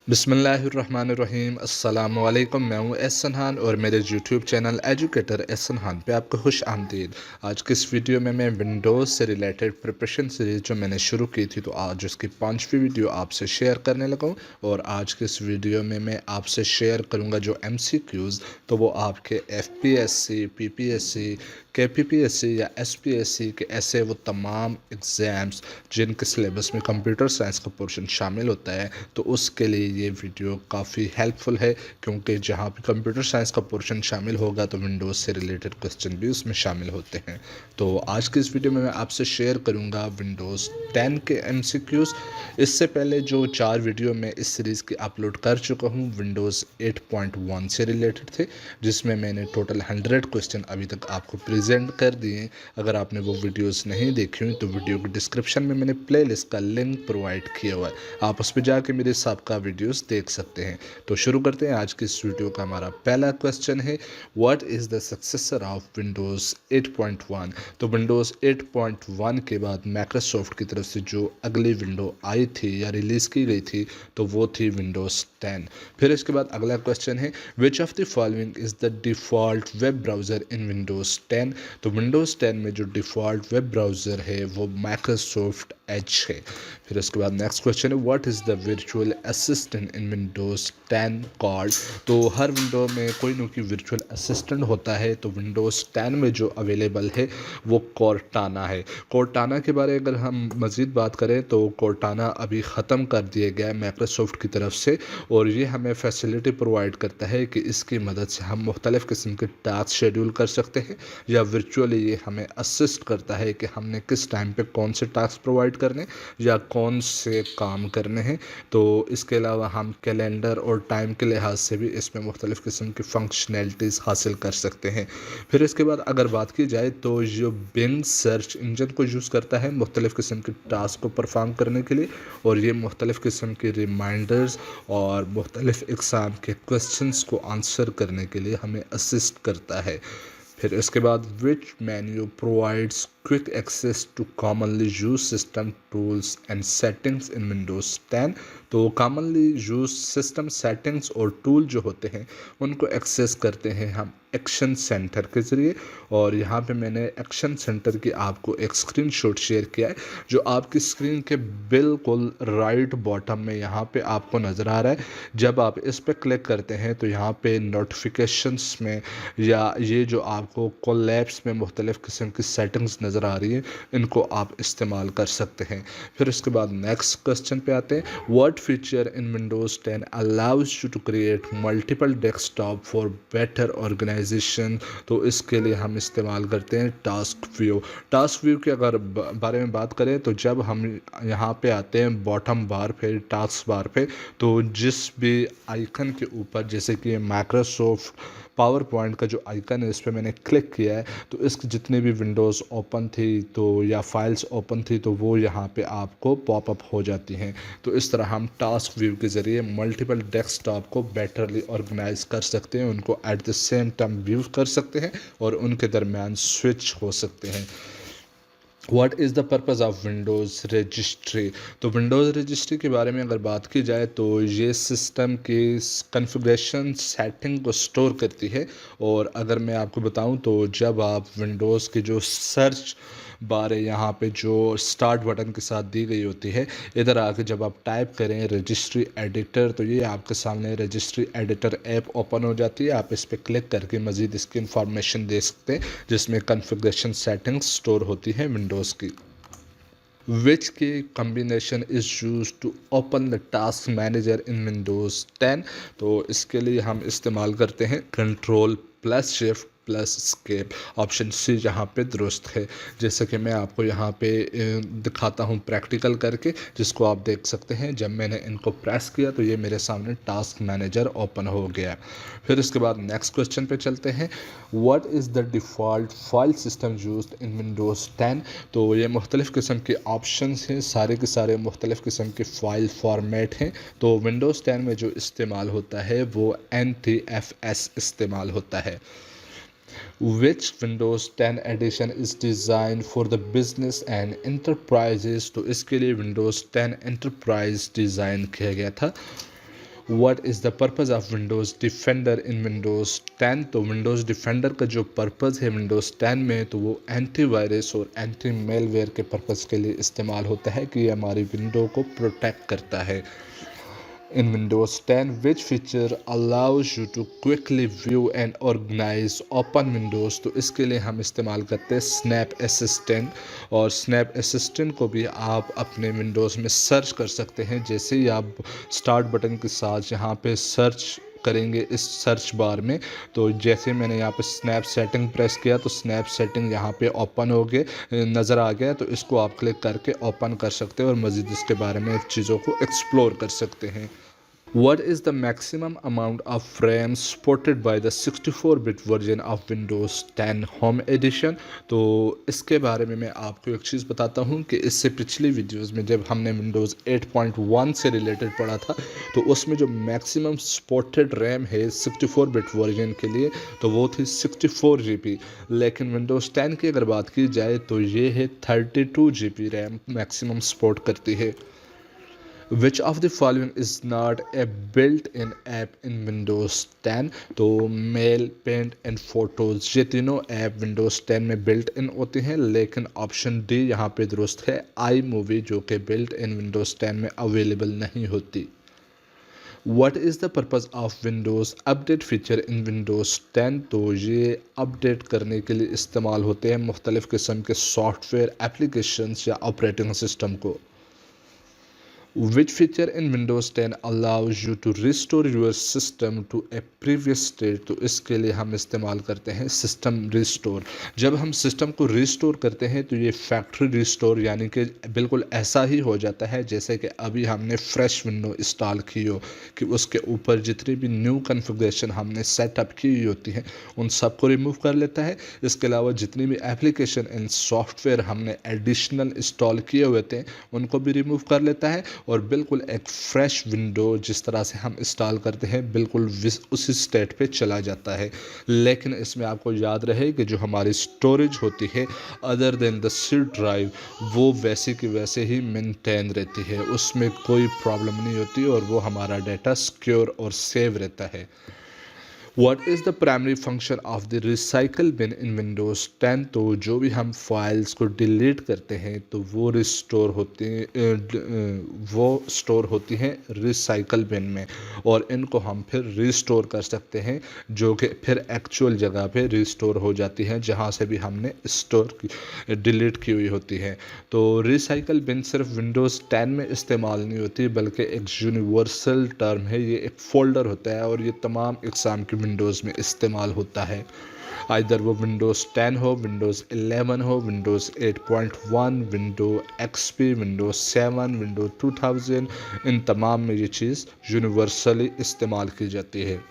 बिस्मिल्लाहिर्रहमानिर्रहीम अस्सलामुअलैकुम। मैं हूँ एहसन और मेरे यूट्यूब चैनल एजुकेटर एहसन पे आपको खुश आमदीद। आज की इस वीडियो में मैं विंडोज़ से रिलेटेड प्रिपरेशन सीरीज़ जो मैंने शुरू की थी, तो आज उसकी 5वीं वीडियो आपसे शेयर करने लगा हूँ। और आज के इस वीडियो में मैं आपसे शेयर करूँगा जो MCQs, तो वो आपके FPSC, PPSC, KPPSC या SPSC के ऐसे वो तमाम एग्ज़ाम्स जिनके सिलेबस में कंप्यूटर साइंस का पोर्शन शामिल होता है, तो उसके लिए ये वीडियो काफ़ी हेल्पफुल है। क्योंकि जहाँ पे कंप्यूटर साइंस का पोर्शन शामिल होगा तो विंडोज़ से रिलेटेड क्वेश्चन भी उसमें शामिल होते हैं। तो आज की इस वीडियो में मैं आपसे शेयर करूँगा विंडोज़ 10 के MCQs। इससे पहले जो 4 वीडियो मैं इस सीरीज़ की अपलोड कर चुका हूँ विंडोज़ 8.1 से रिलेटेड थे, जिसमें मैंने टोटल 100 क्वेश्चन अभी तक आपको प्रेजेंट कर दिए। अगर आपने वो वीडियोस नहीं देखी हुई तो वीडियो के डिस्क्रिप्शन में मैंने प्लेलिस्ट का लिंक प्रोवाइड किया हुआ है, आप उस पर जाके मेरे सबका वीडियोस देख सकते हैं। तो शुरू करते हैं। आज की इस वीडियो का हमारा पहला क्वेश्चन है, what is the successor of Windows 8.1। तो विंडोज़ 8.1 के बाद माइक्रोसॉफ्ट की तरफ से जो अगली विंडो आई थी या रिलीज़ की गई थी, तो वो थी विंडोज़ 10। फिर इसके बाद अगला क्वेश्चन है, which of the following is the default web browser in Windows 10। तो विंडोज़ 10 में जो डिफ़ॉल्ट वेब ब्राउज़र है वो माइक्रोसॉफ्ट एज है। फिर उसके बाद नेक्स्ट क्वेश्चन है, what is the virtual assistant in Windows 10 called. तो हर विंडो में कोई ना कोई वर्चुअल असिस्टेंट होता है, तो विंडोज़ 10 में जो अवेलेबल है वो कोर्टाना है। कोर्टाना के बारे में अगर हम मज़ीद बात करें तो कोर्टाना अभी ख़त्म कर दिया गया है माइक्रोसॉफ्ट की तरफ से, और ये हमें फैसिलिटी प्रोवाइड करता है कि इसकी मदद से हम मुख्तलिफ़ किस्म के टास्क शेड्यूल कर सकते हैं, या वर्चुअली ये हमें असिस्ट करता है कि हमने किस टाइम पे कौन से टास्क प्रोवाइड करने या कौन से काम करने हैं। तो इसके अलावा हम कैलेंडर और टाइम के लिहाज से भी इसमें मुख्तलिफ़ किस्म की फंक्शनैलिटीज़ हासिल कर सकते हैं। फिर इसके बाद अगर बात की जाए तो जो बिंग सर्च इंजन को यूज़ करता है मुख्तलिफ़ किस्म के टास्क को परफॉर्म करने के लिए, और ये मुख्तलिफ़ किस्म के रिमाइंडर्स और मुख्तलिफ़ इक़साम के क्वेश्चंस को आंसर करने के लिए हमें असिस्ट करता है। फिर इसके बाद which menu provides quick access to commonly use system tools and settings in Windows 10। तो कॉमनली यूज सिस्टम सेटिंग्स और टूल जो होते हैं उनको एक्सेस करते हैं हम एक्शन सेंटर के ज़रिए। और यहाँ पे मैंने एक्शन सेंटर की आपको एक स्क्रीनशॉट शेयर किया है, जो आपकी स्क्रीन के बिल्कुल राइट बॉटम में यहाँ पे आपको नज़र आ रहा है। जब आप इस पर क्लिक करते हैं तो यहाँ पे नोटिफिकेशंस में या ये जो आपको कोलैप्स में मुख्तलिफ़ किस्म की सेटिंग्स नज़र आ रही है, इनको आप इस्तेमाल कर सकते हैं। फिर उसके बाद नेक्स्ट क्वेश्चन पे आते हैं, what feature in Windows 10 allows you to create multiple desktop for better organization. तो इसके लिए हम इस्तेमाल करते हैं टास्क व्यू। टास्क व्यू के अगर बारे में बात करें तो जब हम यहाँ पे आते हैं बॉटम बार पे, टास्क बार पे, तो जिस भी आइकन के ऊपर, जैसे कि माइक्रोसॉफ्ट पावर पॉइंट का जो आइकन है इस पर मैंने क्लिक किया है, तो इसकी जितनी भी विंडोज़ ओपन थी तो या फाइल्स ओपन थी तो वो यहाँ पे आपको पॉपअप हो जाती हैं। तो इस तरह हम टास्क व्यू के ज़रिए मल्टीपल डेस्कटॉप को बेटरली ऑर्गेनाइज कर सकते हैं, उनको at the same time view कर सकते हैं और उनके दरमियान स्विच हो सकते हैं। What is the purpose of Windows registry. तो विंडोज़ रजिस्ट्री के बारे में अगर बात की जाए तो ये सिस्टम की कॉन्फ़िगरेशन सेटिंग को स्टोर करती है। और अगर मैं आपको बताऊं तो जब आप विंडोज़ की जो सर्च बार है यहाँ पे जो स्टार्ट बटन के साथ दी गई होती है, इधर आके जब आप टाइप करें रजिस्ट्री एडिटर, तो ये आपके सामने रजिस्ट्री एडिटर ऐप ओपन हो जाती है। आप इस पर क्लिक करके मज़ीद इसकी इंफॉर्मेशन दे सकते हैं, जिसमें कॉन्फ़िगरेशन सेटिंग्स स्टोर होती है विंडोज़ की। which key combination is used to open the task manager in Windows 10। तो इसके लिए हम इस्तेमाल करते हैं control plus shift plus escape. Option C यहाँ पे दुरुस्त है। जैसे कि मैं आपको यहाँ पे दिखाता हूँ प्रैक्टिकल करके, जिसको आप देख सकते हैं। जब मैंने इनको प्रेस किया तो ये मेरे सामने टास्क मैनेजर ओपन हो गया। फिर इसके बाद नेक्स्ट क्वेश्चन पे चलते हैं, what is the default file system used in Windows 10। तो ये मुख्तलिफ़ किस्म के ऑप्शंस हैं, सारे के सारे मुख्तलिफ़ किस्म के फ़ाइल फॉर्मेट हैं। तो विंडोज़ 10 में जो इस्तेमाल होता है वो NTFS इस्तेमाल होता है। Which Windows 10 edition is designed for the business and enterprises। तो इसके लिए Windows 10 Enterprise डिज़ाइन किया गया था। What is the purpose of Windows defender in Windows 10। तो विंडोज़ डिफेंडर का जो पर्पज़ है विंडोज़ 10 में, तो वो एंटीवायरस और एंटी मेलवेयर के पर्पज़ के लिए इस्तेमाल होता है कि ये हमारी विंडो को प्रोटेक्ट करता है। In Windows 10, which feature allows you to quickly view and organize open windows, तो इसके लिए हम इस्तेमाल करते हैं स्नैप असिस्टेंट। और स्नैप असिस्टेंट को भी आप अपने विंडोज़ में सर्च कर सकते हैं। जैसे ही आप स्टार्ट बटन के साथ यहाँ पे सर्च करेंगे इस सर्च बार में, तो जैसे मैंने यहाँ पे स्नैप सेटिंग प्रेस किया तो स्नैप सेटिंग यहाँ पे ओपन हो गए नज़र आ गया। तो इसको आप क्लिक करके ओपन कर सकते हैं और मज़ीद इसके बारे में चीज़ों को एक्सप्लोर कर सकते हैं। What is the maximum amount of RAM supported by the 64-bit version of Windows 10 Home Edition? तो इसके बारे में मैं आपको एक चीज़ बताता हूँ कि इससे पिछली वीडियोस में जब हमने Windows 8.1 से रिलेटेड पढ़ा था, तो उसमें जो मैक्सिमम सपोर्टेड रैम है 64-बिट वर्जन के लिए, तो वो थी 64 GB। लेकिन Windows 10 की अगर बात की जाए तो ये है 32 GB रैम मैक्सिमम सपोर्ट करती है। Which of the following is not a built-in app in Windows 10? तो मेल, पेंट एंड फोटोज़, ये तीनों ऐप Windows 10 में बिल्ट इन होती हैं, लेकिन ऑप्शन डी यहाँ पे दुरुस्त है, आई मूवी, जो कि बिल्ट इन Windows 10 में अवेलेबल नहीं होती। What is the purpose of Windows update feature in Windows 10? तो ये अपडेट करने के लिए इस्तेमाल होते हैं मुख्तलिफ़ किस्म के सॉफ्टवेयर एप्लीकेशंस या ऑपरेटिंग सिस्टम को। Which feature in Windows 10 allows you to restore your system to a previous state? तो इसके लिए हम इस्तेमाल करते हैं सिस्टम रिस्टोर। जब हम सिस्टम को रिस्टोर करते हैं तो ये फैक्ट्री रिस्टोर, यानी कि बिल्कुल ऐसा ही हो जाता है जैसे कि अभी हमने फ्रेश विंडो इंस्टॉल की हो, कि उसके ऊपर जितनी भी न्यू कॉन्फ़िगरेशन हमने सेटअप की हुई होती हैं उन सबको रिमूव कर लेता है। इसके अलावा जितनी भी एप्लीकेशन एंड सॉफ्टवेयर हमने एडिशनल इंस्टॉल किए हुए थे उनको भी रिमूव कर लेता है, और बिल्कुल एक फ्रेश विंडो जिस तरह से हम इंस्टॉल करते हैं बिल्कुल उसी स्टेट पे चला जाता है। लेकिन इसमें आपको याद रहे कि जो हमारी स्टोरेज होती है other than the C drive, वो वैसे की वैसे ही मेंटेन रहती है, उसमें कोई प्रॉब्लम नहीं होती और वो हमारा डाटा सिक्योर और सेव रहता है। What is the primary function of the recycle bin in Windows 10? तो जो भी हम फाइल्स को डिलीट करते हैं तो वो रिस्टोर होती वो स्टोर होती हैं रिसाइकल बिन में, और इनको हम फिर रिस्टोर कर सकते हैं, जो कि फिर एक्चुअल जगह पे रिस्टोर हो जाती हैं जहाँ से भी हमने डिलीट की हुई होती है। तो रिसाइकल बिन सिर्फ विंडोज़ 10 में इस्तेमाल नहीं होती, बल्कि एक यूनिवर्सल टर्म है, ये एक फ़ोल्डर होता है और ये तमाम इकसाम की विंडोज़ में इस्तेमाल होता है। आइदर वो विंडोज़ 10 हो, विंडोज़ 11 हो, Windows 8.1, window XP, Windows 7, Windows 2000, इन तमाम में ये चीज़ यूनिवर्सली इस्तेमाल की जाती है।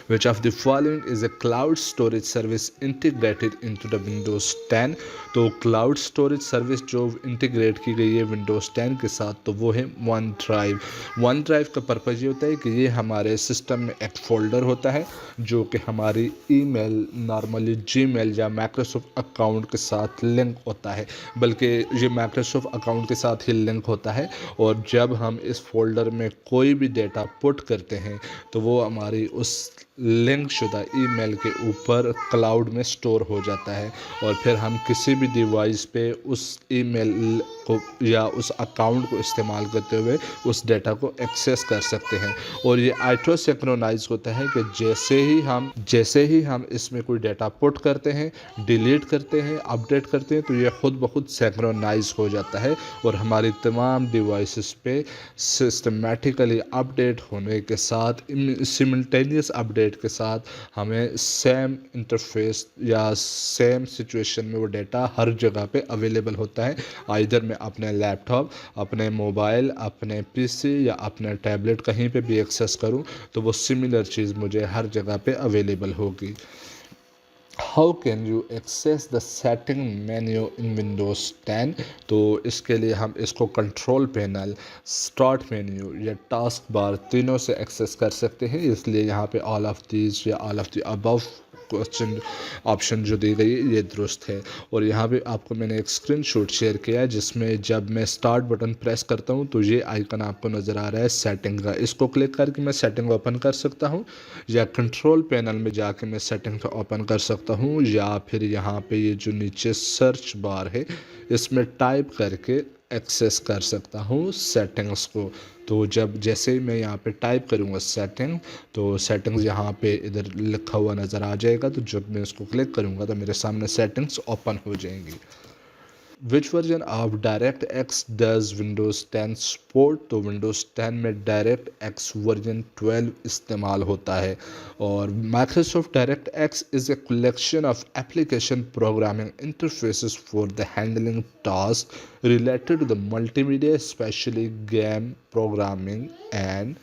Which of the following is a cloud storage service integrated into the Windows 10? तो क्लाउड स्टोरेज सर्विस जो इंटीग्रेट की गई है Windows 10 के साथ, तो वो है वन ड्राइव। वन ड्राइव का पर्पज़ ये होता है कि ये हमारे सिस्टम में एक फ़ोल्डर होता है जो कि हमारी ईमेल, नॉर्मली जीमेल या माइक्रोसॉफ्ट अकाउंट के साथ लिंक होता है, बल्कि ये माइक्रोसॉफ्ट अकाउंट के साथ ही लिंक होता है, और जब हम इस फोल्डर में कोई भी डेटा पुट करते हैं तो वो हमारी उस लिंक शुदा ईमेल के ऊपर क्लाउड में स्टोर हो जाता है, और फिर हम किसी भी डिवाइस पे उस ईमेल को या उस अकाउंट को इस्तेमाल करते हुए उस डेटा को एक्सेस कर सकते हैं। और ये ऑटो सिंक्रोनाइज होता है कि जैसे ही हम इसमें कोई डेटा पुट करते हैं, डिलीट करते हैं, अपडेट करते हैं, तो ये ख़ुद ब खुद सिंक्रोनाइज हो जाता है और हमारी तमाम डिवाइसेस पे सिस्टमेटिकली अपडेट होने के साथ, सिमल्टेनियस अपडेट के साथ हमें सेम इंटरफेस या सेम सिचुएशन में वो डेटा हर जगह पे अवेलेबल होता है। आइदर मैं अपने लैपटॉप, अपने मोबाइल, अपने पीसी या अपने टैबलेट कहीं पे भी एक्सेस करूं तो वो सिमिलर चीज़ मुझे हर जगह पे अवेलेबल होगी। How can you access the setting menu in Windows 10? तो इसके लिए हम इसको कंट्रोल पैनल, स्टार्ट मेन्यू या टास्क बार तीनों से एक्सेस कर सकते हैं। इसलिए यहाँ पे ऑल ऑफ दीज या all of the above question option जो दी गई है ये दुरुस्त है। और यहाँ पे आपको मैंने एक स्क्रीनशॉट शेयर किया है जिसमें जब मैं स्टार्ट बटन प्रेस करता हूँ तो ये आइकन आपको नज़र आ रहा है सेटिंग का। इसको क्लिक करके मैं सेटिंग ओपन कर सकता हूँ, या कंट्रोल पैनल में जाके मैं सेटिंग को ओपन कर सकता हूँ, या फिर यहाँ पे ये जो नीचे सर्च बार है इसमें टाइप करके एक्सेस कर सकता हूँ सेटिंग्स को। तो जब जैसे ही मैं यहाँ पे टाइप करूँगा सेटिंग, तो सेटिंग्स यहाँ पे इधर लिखा हुआ नज़र आ जाएगा। तो जब मैं इसको क्लिक करूँगा तो मेरे सामने सेटिंग्स ओपन हो जाएंगी। विच version of direct x does Windows 10 support? तो विंडोज़ 10 में डायरेक्ट एक्स वर्जन 12 इस्तेमाल होता है। और Microsoft direct x is a collection of application programming interfaces for the handling task related to the multimedia, especially game programming and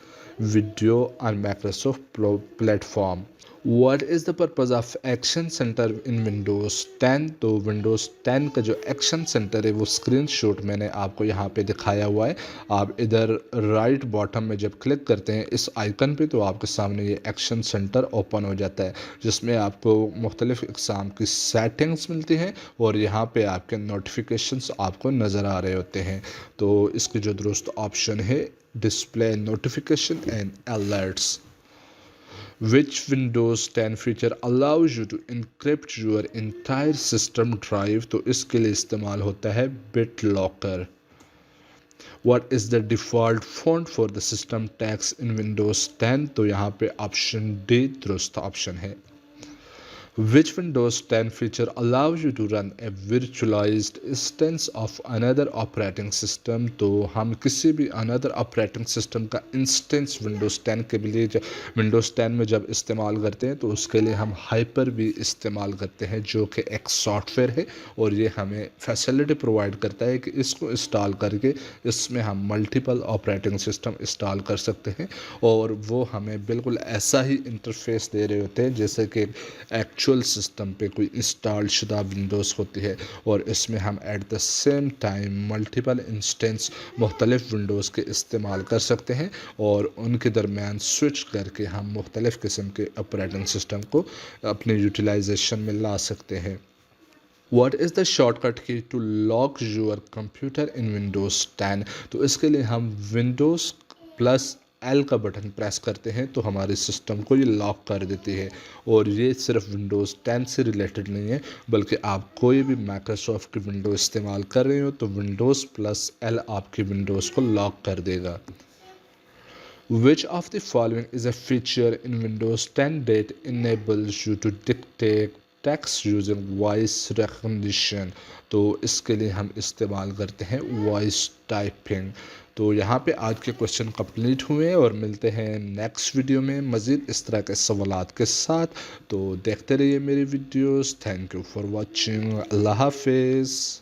video on Microsoft platform. What is the purpose of action centre in Windows 10? तो Windows 10 का जो action centre है वो screenshot मैंने आपको यहाँ पे दिखाया हुआ है। आप इधर राइट बॉटम में जब क्लिक करते हैं इस आइकन पे तो आपके सामने ये एक्शन सेंटर ओपन हो जाता है, जिसमें आपको मुख्तलिफ़ इक़साम की सेटिंग्स मिलती हैं और यहाँ पे आपके नोटिफिकेशंस आपको नज़र आ रहे होते हैं। तो इसकी जो दुरुस्त ऑप्शन है display notification and alerts. Which Windows 10 feature allows you to encrypt your entire system drive? तो इसके लिए इस्तेमाल होता है BitLocker। What is the default font for the system text in Windows 10? तो यहाँ पे ऑप्शन डी दुरुस्त ऑप्शन है। Which Windows 10 feature allows you to run a virtualized instance of another operating system? तो हम किसी भी another operating system का इंस्टेंस Windows 10 के लिए Windows 10 में जब इस्तेमाल करते हैं तो उसके लिए हम हाइपर भी इस्तेमाल करते हैं, जो कि एक सॉफ्टवेयर है और ये हमें फैसिलिटी प्रोवाइड करता है कि इसको इंस्टॉल करके इसमें हम मल्टीपल ऑपरेटिंग सिस्टम इंस्टॉल कर सकते हैं और वो हमें बिल्कुल ऐसा ही इंटरफेस दे रहे होते हैं जैसे कि एक्चुअल सिस्टम पे कोई इंस्टॉल शुदा विंडोज़ होती है। और इसमें हम at the same time multiple instance मुख्तलिफ़ विंडोज़ के इस्तेमाल कर सकते हैं और उनके दरमियान स्विच करके हम मुख्तलिफ़ किस्म के ऑपरेटिंग सिस्टम को अपने यूटिलाइजेशन में ला सकते हैं। What is the shortcut key to lock your computer in Windows 10? तो इसके लिए हम Windows प्लस एल का बटन प्रेस करते हैं तो हमारे सिस्टम को ये लॉक कर देती है। और ये सिर्फ Windows 10 से रिलेटेड नहीं है, बल्कि आप कोई भी माइक्रोसॉफ्ट की विंडो इस्तेमाल कर रहे हो तो Windows प्लस एल आपकी विंडोज़ को लॉक कर देगा। Which of the following is a feature in Windows 10 that enables you to dictate text using voice recognition? तो इसके लिए हम इस्तेमाल करते हैं वॉइस टाइपिंग। तो यहाँ पे आज के क्वेश्चन कंप्लीट हुए और मिलते हैं नेक्स्ट वीडियो में मज़ीद इस तरह के सवालात के साथ। तो देखते रहिए मेरी videos. Thank you for watching. अल्लाह हाफिज़।